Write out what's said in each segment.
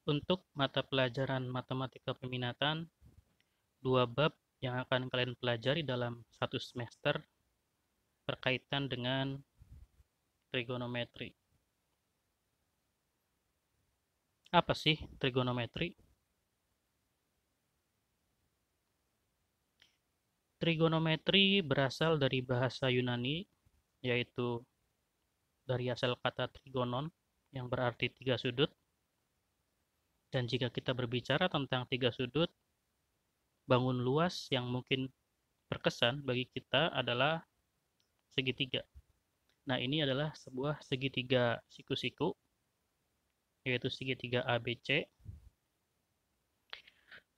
Untuk mata pelajaran matematika peminatan, dua bab yang akan kalian pelajari dalam satu semester berkaitan dengan trigonometri. Apa sih trigonometri? Trigonometri berasal dari bahasa Yunani, yaitu dari asal kata trigonon yang berarti tiga sudut. Dan jika kita berbicara tentang tiga sudut, bangun luas yang mungkin berkesan bagi kita adalah segitiga. Nah, ini adalah sebuah segitiga siku-siku, yaitu segitiga ABC.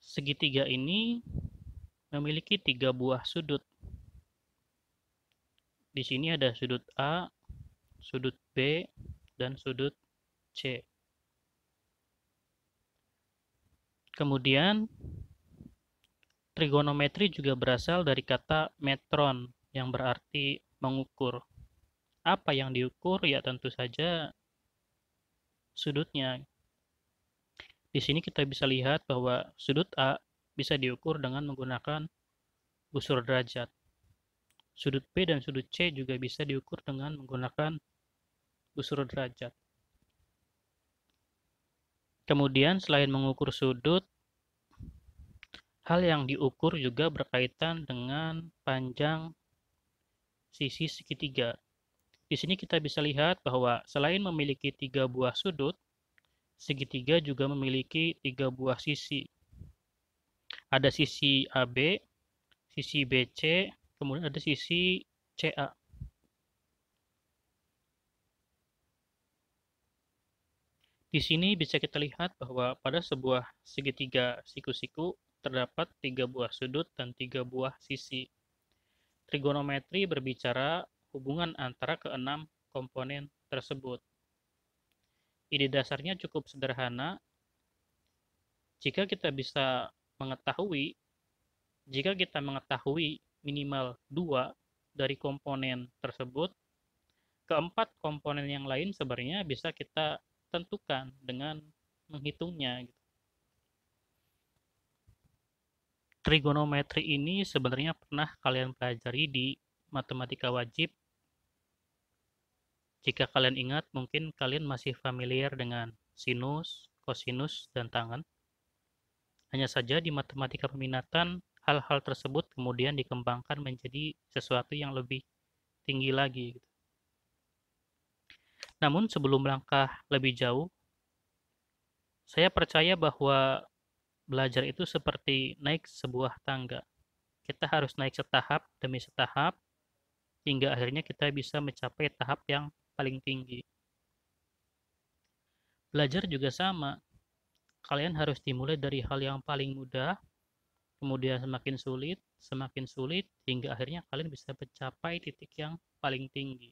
Segitiga ini memiliki tiga buah sudut. Di sini ada sudut A, sudut B, dan sudut C. Kemudian, trigonometri juga berasal dari kata metron, yang berarti mengukur. Apa yang diukur? Ya tentu saja sudutnya. Di sini kita bisa lihat bahwa sudut A bisa diukur dengan menggunakan busur derajat. Sudut B dan sudut C juga bisa diukur dengan menggunakan busur derajat. Kemudian selain mengukur sudut, hal yang diukur juga berkaitan dengan panjang sisi segitiga. Di sini kita bisa lihat bahwa selain memiliki tiga buah sudut, segitiga juga memiliki tiga buah sisi. Ada sisi AB, sisi BC, kemudian ada sisi CA. Di sini bisa kita lihat bahwa pada sebuah segitiga siku-siku terdapat tiga buah sudut dan tiga buah sisi. Trigonometri berbicara hubungan antara keenam komponen tersebut. Ide dasarnya cukup sederhana. Jika kita mengetahui minimal 2 dari komponen tersebut, keempat komponen yang lain sebenarnya bisa kita tentukan dengan menghitungnya. Trigonometri ini sebenarnya pernah kalian pelajari di matematika wajib. Jika kalian ingat, mungkin kalian masih familiar dengan sinus, kosinus, dan tangen. Hanya saja di matematika peminatan, hal-hal tersebut kemudian dikembangkan menjadi sesuatu yang lebih tinggi lagi. Namun sebelum melangkah lebih jauh, saya percaya bahwa belajar itu seperti naik sebuah tangga. Kita harus naik setahap demi setahap, hingga akhirnya kita bisa mencapai tahap yang paling tinggi. Belajar juga sama. Kalian harus dimulai dari hal yang paling mudah, kemudian semakin sulit, hingga akhirnya kalian bisa mencapai titik yang paling tinggi.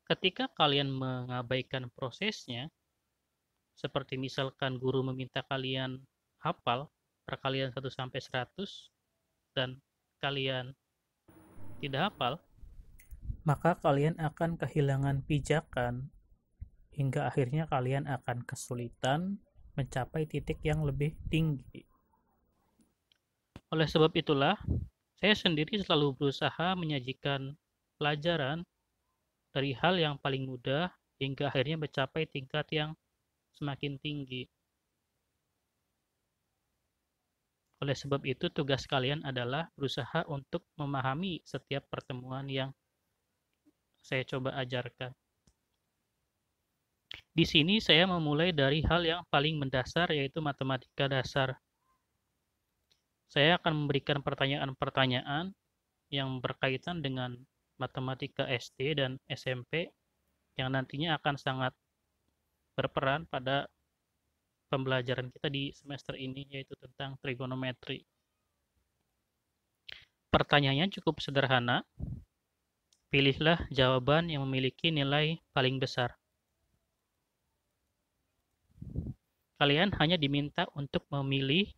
Ketika kalian mengabaikan prosesnya, seperti misalkan guru meminta kalian hafal perkalian 1 sampai 100 dan kalian tidak hafal, maka kalian akan kehilangan pijakan hingga akhirnya kalian akan kesulitan mencapai titik yang lebih tinggi. Oleh sebab itulah, saya sendiri selalu berusaha menyajikan pelajaran dari hal yang paling mudah hingga akhirnya mencapai tingkat yang semakin tinggi. Oleh sebab itu, tugas kalian adalah berusaha untuk memahami setiap pertemuan yang saya coba ajarkan. Di sini saya memulai dari hal yang paling mendasar, yaitu matematika dasar. Saya akan memberikan pertanyaan-pertanyaan yang berkaitan dengan matematika SD dan SMP yang nantinya akan sangat berperan pada pembelajaran kita di semester ini, yaitu tentang trigonometri. Pertanyaannya cukup sederhana. Pilihlah jawaban yang memiliki nilai paling besar. Kalian hanya diminta untuk memilih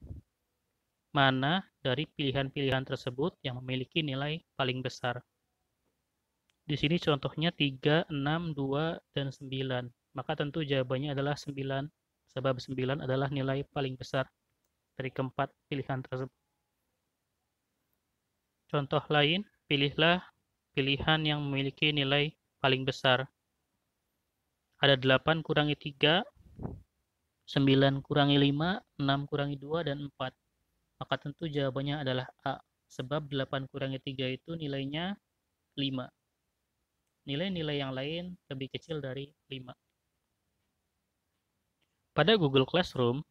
mana dari pilihan-pilihan tersebut yang memiliki nilai paling besar. Di sini contohnya 3, 6, 2, dan 9. Maka tentu jawabannya adalah 9. sebab 9 adalah nilai paling besar dari keempat pilihan tersebut. Contoh lain, pilihlah pilihan yang memiliki nilai paling besar. Ada 8 kurangi 3, 9 kurangi 5, 6 kurangi 2, dan 4. Maka tentu jawabannya adalah A, sebab 8 kurangi 3 itu nilainya 5. Nilai-nilai yang lain lebih kecil dari 5. Pada Google Classroom,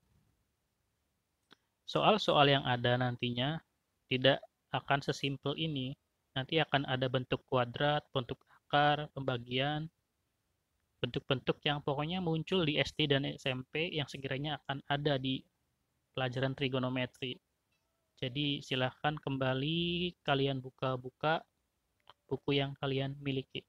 soal-soal yang ada nantinya tidak akan sesimpel ini. Nanti akan ada bentuk kuadrat, bentuk akar, pembagian, bentuk-bentuk yang pokoknya muncul di SD dan SMP yang sekiranya akan ada di pelajaran trigonometri. Jadi silahkan kembali kalian buka-buka buku yang kalian miliki.